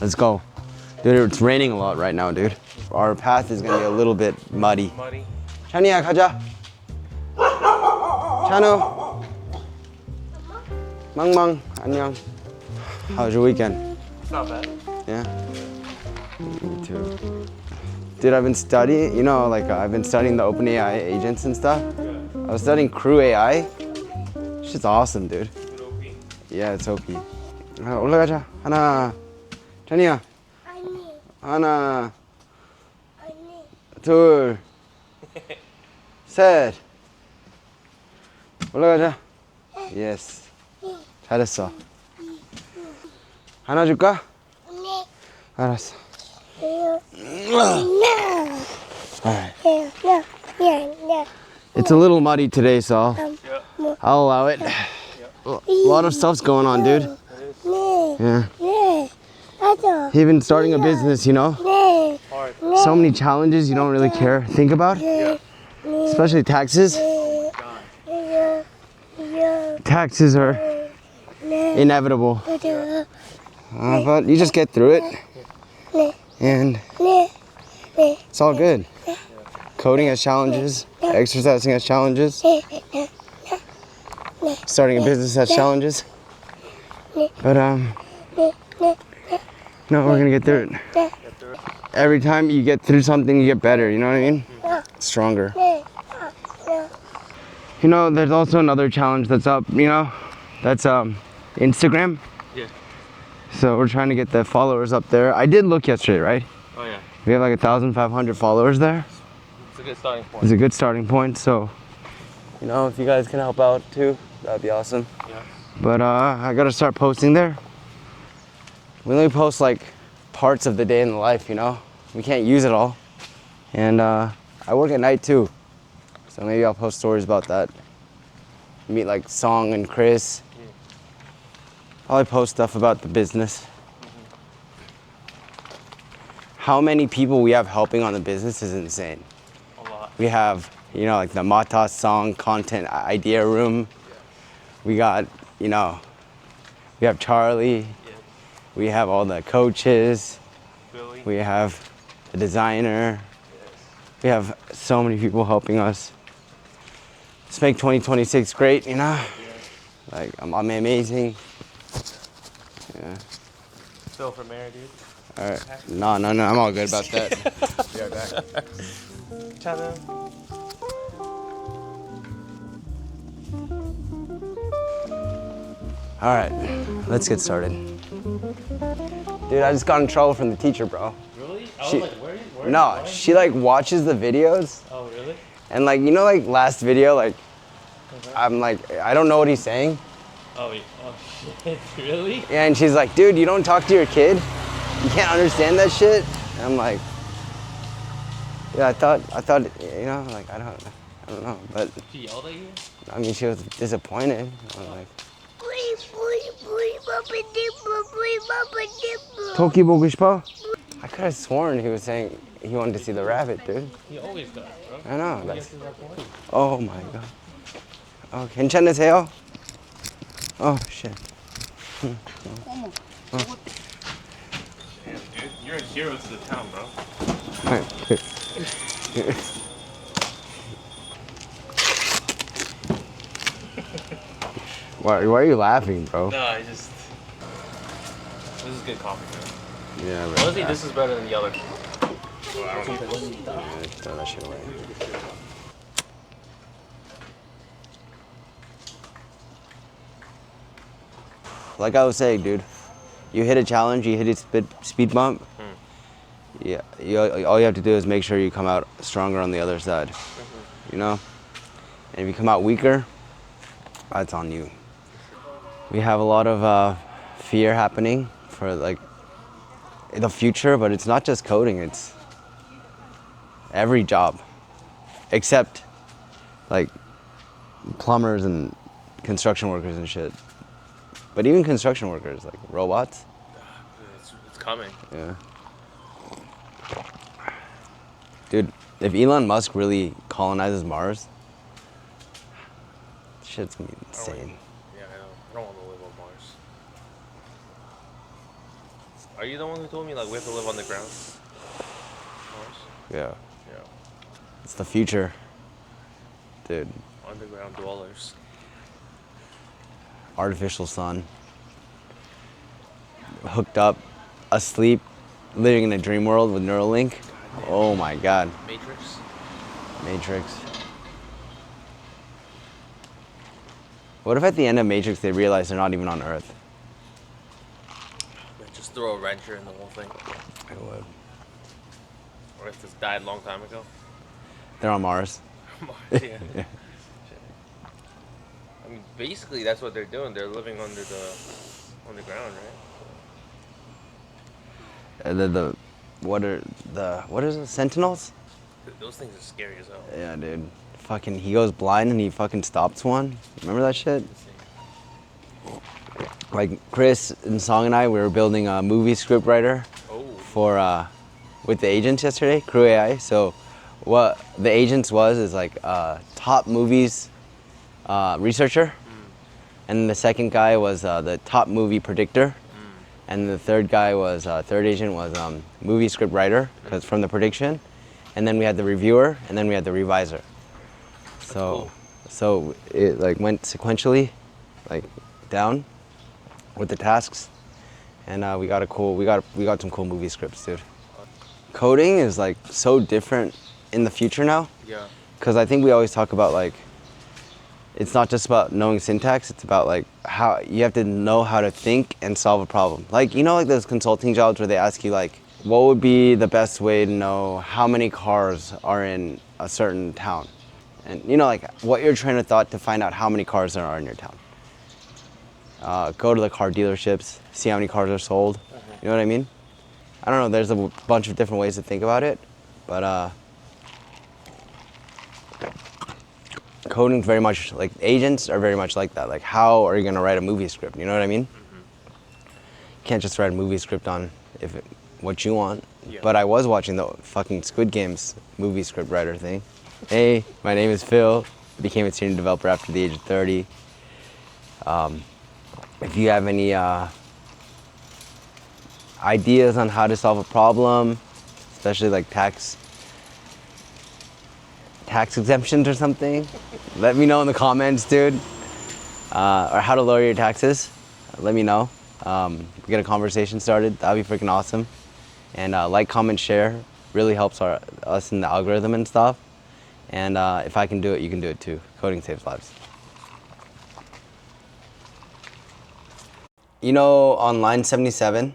Let's go. Dude, it's raining a lot right now, dude. Our path is gonna be a little bit muddy. 찬이야, 가자. 찬우. 망망, 안녕. How was your weekend? Not bad. Yeah? Me too. Dude, I've been studying, you know, like I've been studying the OpenAI agents and stuff. I was studying Crew AI. Shit's awesome, dude. Yeah, it's OP. 올라가자. 하나. 찬이야. 하나. 둘. 셋. 올라가자. Yes. 잘했어. 하나 줄까? 네. 알았어. Alright. It's a little muddy today, so I'll allow it. A lot of stuff's going on, dude. 네. Yeah. 네. 맞아. Even starting a business, you know? 네. So many challenges you don't really care, think about. 네. Especially taxes. 네. Taxes are inevitable. 맞아. But you just get through it. 네. And 네. 네. it's all good. Coding has challenges. Exercising has challenges. 네. Starting a business has challenges. But no, we're gonna get through it. Every time you get through something, you get better. You know what I mean? Stronger. 네. You know, there's also another challenge that's up. You know, that's Instagram. Yeah. So we're trying to get the followers up there. I did look yesterday, right? Oh yeah. We have like 1,500 followers there. It's a good starting point. It's a good starting point. So, you know, if you guys can help out too, that'd be awesome. Yeah. But I gotta start posting there. We only post like parts of the day in the life, you know? We can't use it all. And I work at night too. So maybe I'll post stories about that. Meet like Song and Chris. Probably post stuff about the business. How many people we have helping on the business is insane. A lot. We have, you know, like the Mata Song content idea room. We got, you know, we have Charlie. Yeah. We have all the coaches. Billy. We have the designer. We have so many people helping us. Let's make 2026 great, you know? Like, I'm amazing. Yeah. Phil for mayor, dude. All right. No, I'm all good about that. Be right back. Channel. All right, let's get started. Dude, I just got in trouble from the teacher, bro. Really? I She- was like, where? No, she like watches the videos Oh, really? and like, you know, like last video, like, I'm like, I don't know what he's saying. Oh, shit. Really? Yeah, and she's like, dude, you don't talk to your kid? You can't understand that shit? And I'm like, yeah, I thought, you know, like, I don't know, but She yelled at you? I mean, she was disappointed. I'm like, 토끼 보고 싶어? I could have sworn he was saying he wanted to see the rabbit, dude. He always does, bro. I know. He That's, gets his point. oh my god. Oh, 괜찮으세요? Oh shit. Damn, dude. You're a hero to the town, bro. Why are you laughing, bro? No, I just... This is good coffee, man. Yeah, bro. Honestly, this is better than the other. Yeah, throw that shit away. Like I was saying, dude, you hit a challenge, you hit a speed bump. Yeah, all you have to do is make sure you come out stronger on the other side. You know? And if you come out weaker, that's on you. We have a lot of fear happening for like the future, but it's not just coding, it's every job except like plumbers and construction workers and shit. But even construction workers, like robots. It's coming. Yeah. Dude, if Elon Musk really colonizes Mars, shit's gonna be insane. Yeah, I know. I don't want to live on Mars. Are you the one who told me like we have to live on the ground? Mars? Yeah. Yeah. It's the future. Dude. Underground dwellers. Artificial sun. Hooked up, asleep, living in a dream world with Neuralink. Oh my god. Matrix. Matrix. What if at the end of Matrix they realize they're not even on Earth? Man, just throw a wrencher in the whole thing. I would. Or if this died a long time ago. They're on Mars. Mars, yeah. Yeah. I mean, basically that's what they're doing. They're living under the ground, right? And then what is it? Sentinels? Those things are scary as hell. Yeah, dude. Fucking, he goes blind and he fucking stops one. Remember that shit? Like Chris and Song and I, we were building a movie script writer Oh. for with the agents yesterday, Crew AI. So what the agents is like top movies researcher, and the second guy was the top movie predictor, and the third guy was third agent was movie script writer because from the prediction, and then we had the reviewer, and then we had the reviser. Cool. So it like went sequentially, like down with the tasks, and we got some cool movie scripts, dude. Coding is like so different in the future now, Yeah. because I think we always talk about like it's not just about knowing syntax, it's about like how you have to know how to think and solve a problem. Like, you know, like those consulting jobs where they ask you like, what would be the best way to know how many cars are in a certain town? And you know, like what your train of thought to find out how many cars there are in your town. Go to the car dealerships, see how many cars are sold. You know what I mean? I don't know, there's a bunch of different ways to think about it, but coding's very much like, agents are very much like that. Like, how are you gonna write a movie script? You know what I mean? You can't just write a movie script on what you want. Yeah. But I was watching the fucking Squid Games movie script writer thing. Hey, my name is Phil. Became a senior developer after the age of 30. If you have any ideas on how to solve a problem, especially like tax exemptions or something, let me know in the comments, dude. Or how to lower your taxes, let me know. We get a conversation started, that'd be freaking awesome. And like, comment, share, really helps us in the algorithm and stuff. And if I can do it, you can do it too. Coding saves lives. You know, on line 77,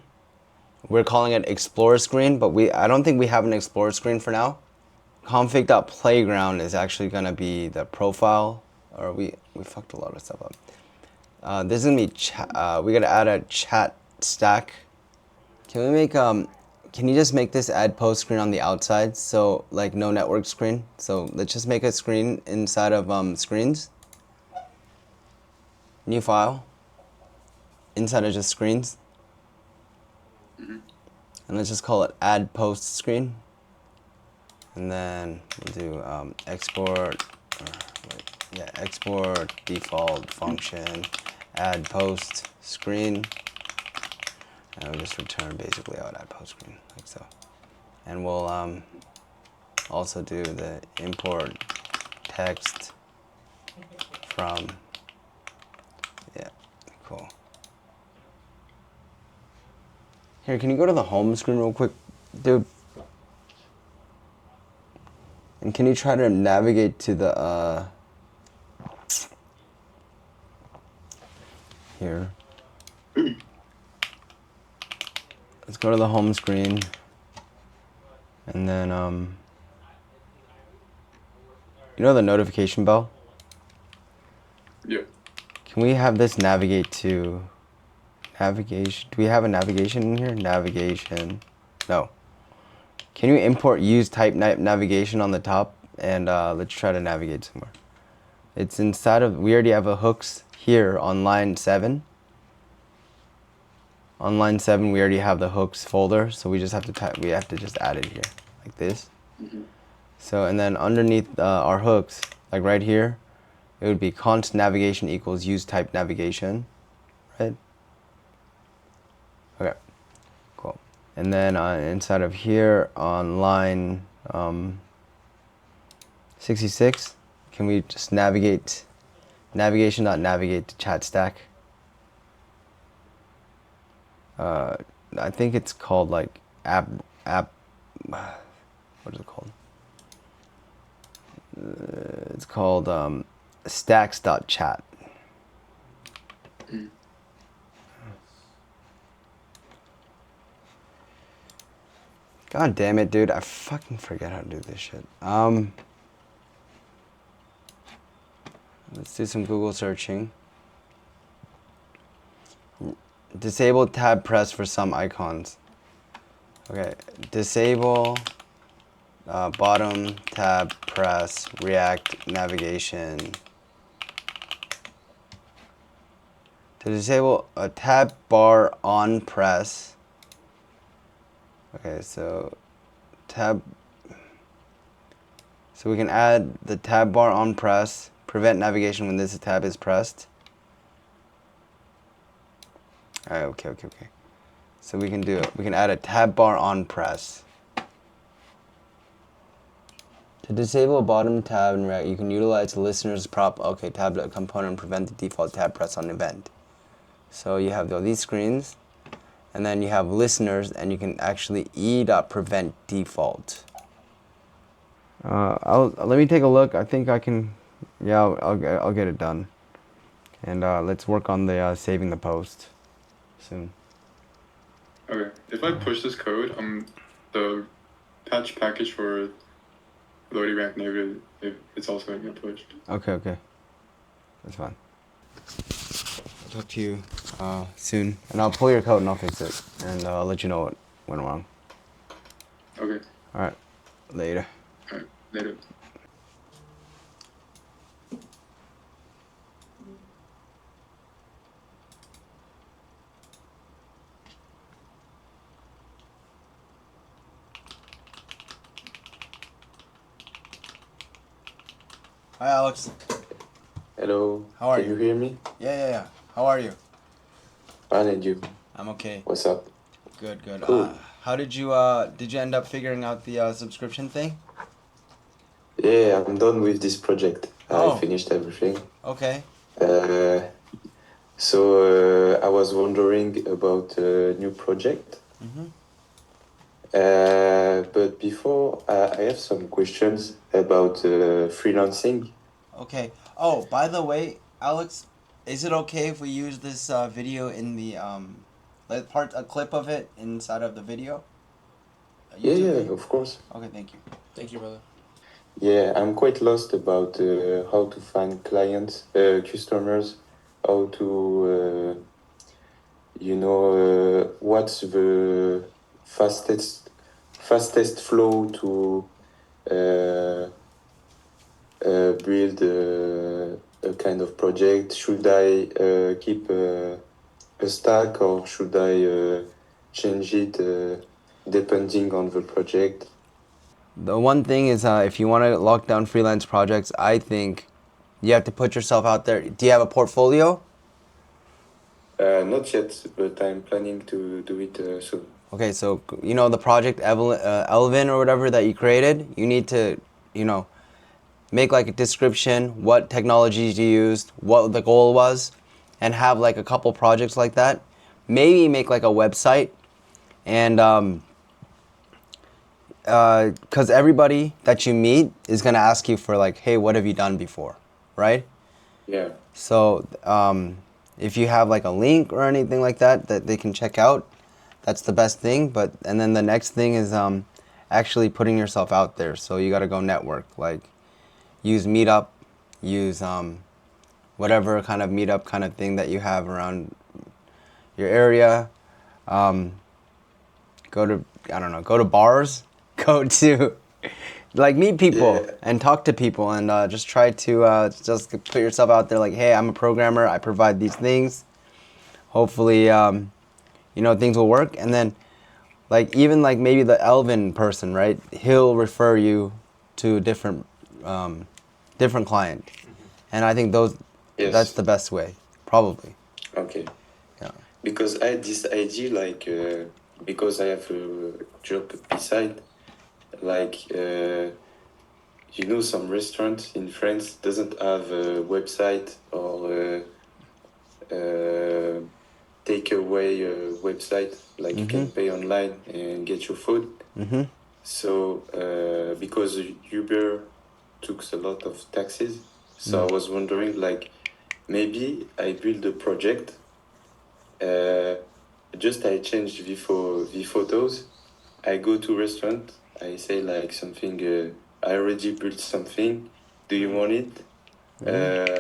we're calling it Explorer screen, but I don't think we have an Explorer screen for now. Config.playground is actually gonna be the profile, or we fucked a lot of stuff up. This is gonna be we gotta add a chat stack. Can we make can you just make this add post screen on the outside, so like no network screen? So let's just make a screen inside of screens. New file. Inside of just screens. And let's just call it add post screen. And then we'll do export default function, add post screen. And we'll just return basically out add post screen, like so. And we'll also do the import text from, yeah, cool. Here, can you go to the home screen real quick, dude? And can you try to navigate to the, here. Let's go to the home screen. And then, you know the notification bell? Yeah. Can we have this navigate to navigation? Do we have a navigation in here? Navigation. No. Can you import use type navigation on the top? And let's try to navigate somewhere. It's inside of, we already have a hooks here on line 7. On line 7, we already have the hooks folder, so we just have to we have to just add it here, like this. So, and then underneath our hooks, like right here, it would be const navigation equals use type navigation, right? Okay, cool. And then inside of here on line 66, can we just navigate to chat stack? I think it's called like app, what is it called? It's called stacks.chat. God damn it, dude. I fucking forget how to do this shit. Let's do some Google searching. Disable tab press for some icons. Okay, disable bottom tab press React navigation. To disable a tab bar on press. Okay, so we can add the tab bar on press, prevent navigation when this tab is pressed. Alright, okay. So we can add a tab bar on press. To disable a bottom tab in React, you can utilize the listener's tab component and prevent the default tab press on event. So you have these screens, and then you have listeners, and you can actually e.prevent default. Let me take a look. I think I can. Yeah, I'll get it done. And let's work on the saving the post soon. Okay. If I push this code, the patch package for Lodi React Native, it's also going to get pushed. Okay. That's fine. I'll talk to you soon, and I'll pull your code and I'll fix it, and I'll let you know what went wrong. Okay. All right. Later. All right. Later. Hi, Alex. Hello. How are Can you hear me? Yeah. How are you? Fine, and you? I'm okay. What's up? Good. Cool. How did you end up figuring out the subscription thing? Yeah, I'm done with this project. Oh. I finished everything. Okay. So I was wondering about a new project. Mhm. But before, I have some questions about freelancing. Okay. Oh, by the way, Alex, is it okay if we use this video in the a clip of it inside of the video? A YouTube Yeah, video? of course. Okay, thank you. Thank you, brother. Yeah, I'm quite lost about how to find clients, customers, how to, what's the fastest flow to build a kind of project. Should I keep a stack, or should I change it depending on the project? The one thing is, if you want to lock down freelance projects, I think you have to put yourself out there. Do you have a portfolio? Not yet, but I'm planning to do it soon. Okay, so you know the project Elvin or whatever that you created. You need to, make like a description, what technologies you used, what the goal was, and have like a couple projects like that. Maybe make like a website, and because everybody that you meet is gonna ask you for like, hey, what have you done before, right? Yeah. So if you have like a link or anything like that they can check out, that's the best thing. And then the next thing is actually putting yourself out there. So you got to go network, like use Meetup, use whatever kind of Meetup kind of thing that you have around your area. Go to bars, go to like meet people and talk to people, and just try to just put yourself out there like, hey, I'm a programmer, I provide these things. Hopefully things will work. And then like even like maybe the Elvin person, right, he'll refer you to a different client. And I think that's the best way, probably. Okay. Yeah. Because I had this idea like because I have a job beside, like some restaurants in France doesn't have a website or takeaway website, like you can pay online and get your food. Mm-hmm. So because Uber took a lot of taxes, so I was wondering, like, maybe I build a project. Just I change the photos. I go to restaurant. I say like something. I already built something. Do you want it?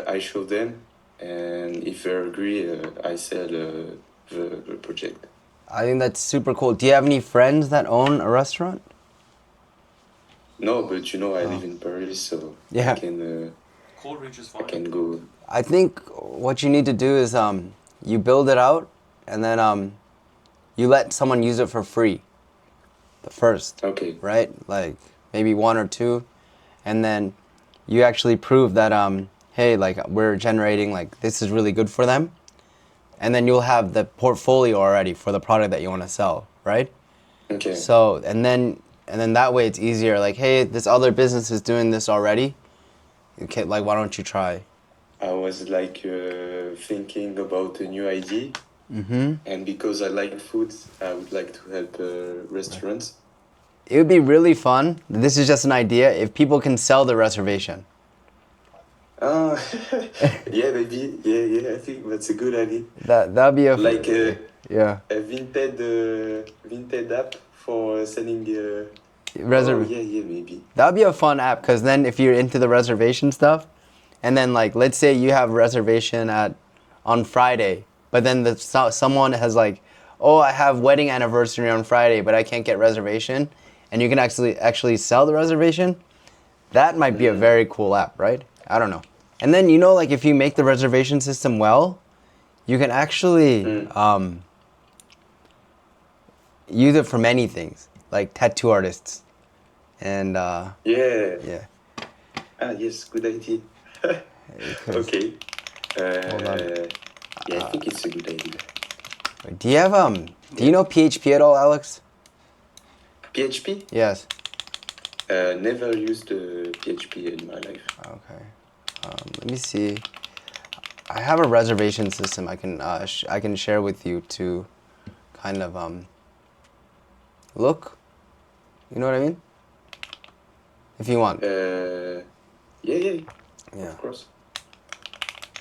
I show them, and if they agree, I sell the project. I think that's super cool. Do you have any friends that own a restaurant? No, but I live in Paris, so Yeah. Cold Reach is I fine. can go. I think what you need to do is you build it out, and then you let someone use it for free. The first, Okay. right? Like maybe one or two, and then you actually prove that hey, like we're generating, like this is really good for them, and then you'll have the portfolio already for the product that you want to sell, right? Okay. So and then that way it's easier. Like, hey, this other business is doing this already. Okay, like why don't you try? I was like thinking about a new idea, and because I like food, I would like to help restaurants. It would be really fun. This is just an idea. If people can sell the reservation. Ah, yeah, maybe. Yeah. I think that's a good idea. That'd be a Like yeah. a vinted app for selling. Reserv- yeah, maybe. That'd be a fun app because then if you're into the reservation stuff, and then like let's say you have reservation on Friday, but then someone has like, oh, I have wedding anniversary on Friday, but I can't get reservation, and you can actually sell the reservation. That might be a very cool app, right? I don't know. And then like if you make the reservation system well, you can actually use it for many things, like tattoo artists, and Yeah. yeah. Ah, yes, good idea. Okay. Hold on. Yeah, I think it's a good idea. Do you have do you know PHP at all, Alex? PHP? Yes. Never used PHP in my life. Okay. Let me see. I have a reservation system I can share with you to kind of look. You know what I mean? If you want. Yeah. Yeah. Of course.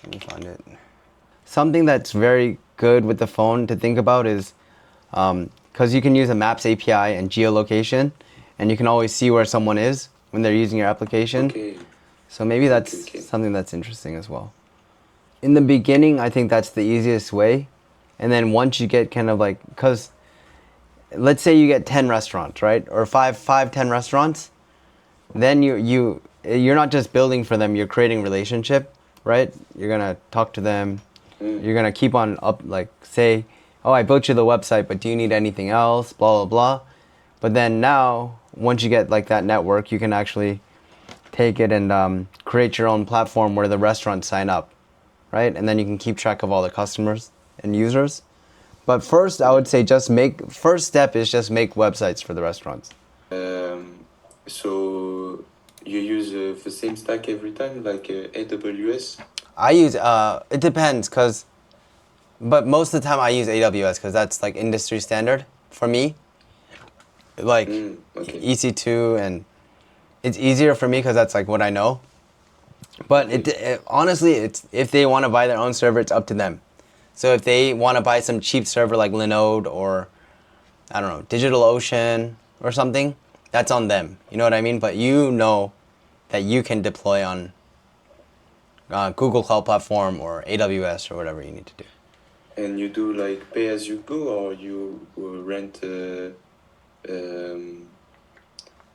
Let me find it. Something that's very good with the phone to think about is because you can use a Maps API and geolocation, and you can always see where someone is when they're using your application. Okay. So maybe that's Okay. something that's interesting as well. In the beginning, I think that's the easiest way. And then once you get kind of like, because let's say you get 10 restaurants, right? Or 10 restaurants. Then you're not just building for them, you're creating relationship, right? You're going to talk to them. You're going to keep on like say, oh, I built you the website, but do you need anything else? Blah, blah, blah. But then now, once you get like that network, you can actually take it and create your own platform where the restaurants sign up, right? And then you can keep track of all the customers and users. But first, I would say first step is just make websites for the restaurants. So you use the same stack every time, like AWS? I use, it depends, but most of the time I use AWS because that's like industry standard for me. Like Okay. EC2, and it's easier for me because that's like what I know. But honestly, it's if they want to buy their own server, it's up to them. So if they want to buy some cheap server like Linode or I don't know, DigitalOcean or something, that's on them. You know what I mean? But you know that you can deploy on Google Cloud Platform or AWS or whatever you need to do. And you do like pay as you go, or you rent?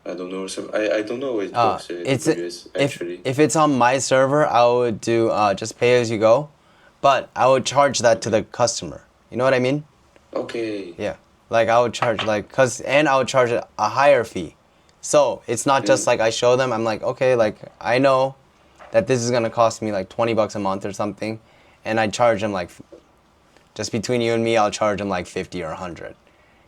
I don't know. I don't know how it works. AWS, actually. If it's on my server, I would do just pay as you go, but I would charge that to the customer. You know what I mean? Okay. Yeah. Like I would charge and I would charge a higher fee. So it's not just like I show them, I'm like, okay, like I know that this is gonna cost me like $20 a month or something, and I charge them like, just between you and me, I'll charge them like 50 or 100.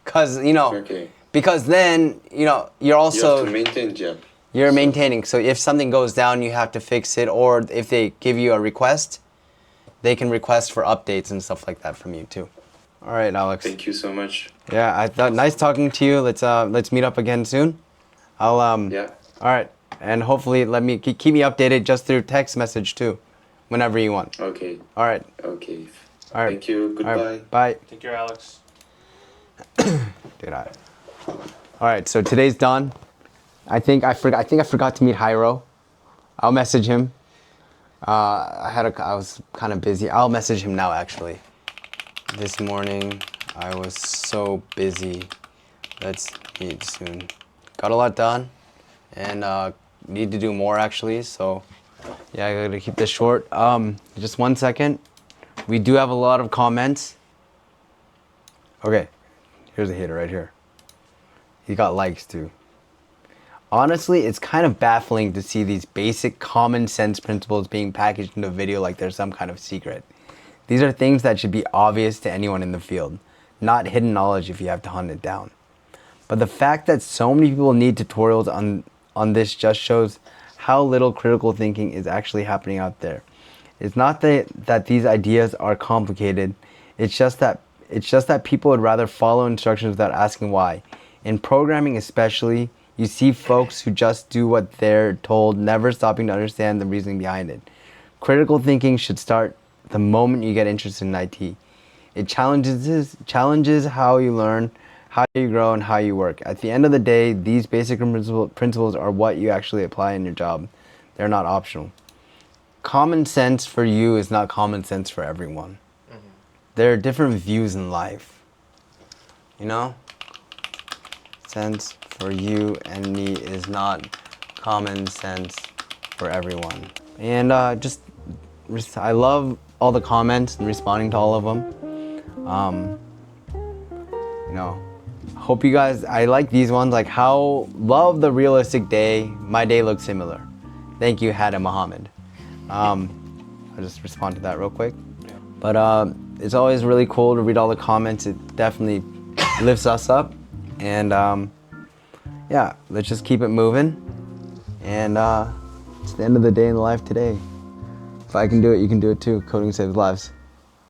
Cause you know, Okay. because then you know you're You also have to maintain, yeah. you're maintaining. So if something goes down, you have to fix it, or if they give you a request, they can request for updates and stuff like that from you too. All right, Alex. Thank you so much. Yeah, I thought nice talking to you. Let's meet up again soon. I'll Yeah. All right, and hopefully let me keep me updated just through text message too, whenever you want. Okay. All right. Okay. All right. Thank you. All Goodbye. right. Bye. Take care, Alex. Dude, all right, so today's done. I think I forgot to meet Hyro. I'll message him. I was kind of busy. I'll message him now actually. This morning I was so busy. Let's meet soon. Got a lot done, and need to do more actually. So yeah, I gotta keep this short. Just 1 second. We do have a lot of comments. Okay, here's a hater right here. He got likes too. Honestly, it's kind of baffling to see these basic common sense principles being packaged into a video like they're some kind of secret. These are things that should be obvious to anyone in the field, not hidden knowledge if you have to hunt it down. But the fact that so many people need tutorials on this just shows how little critical thinking is actually happening out there. It's not that these ideas are complicated, it's just that people would rather follow instructions without asking why. In programming especially, you see folks who just do what they're told, never stopping to understand the reasoning behind it. Critical thinking should start the moment you get interested in IT. It challenges how you learn, how you grow, and how you work. At the end of the day, these basic principles are what you actually apply in your job. They're not optional. Common sense for you is not common sense for everyone. There are different views in life. You know? Sense for you and me is not common sense for everyone. And I love all the comments and responding to all of them. You know, hope you guys, I like these ones, like love the realistic day. My day looks similar. Thank you, Hada Muhammad. I'll just respond to that real quick. But it's always really cool to read all the comments. It definitely lifts us up. And yeah, let's just keep it moving. And it's the end of the day in life today. If I can do it, you can do it too. Coding saves lives.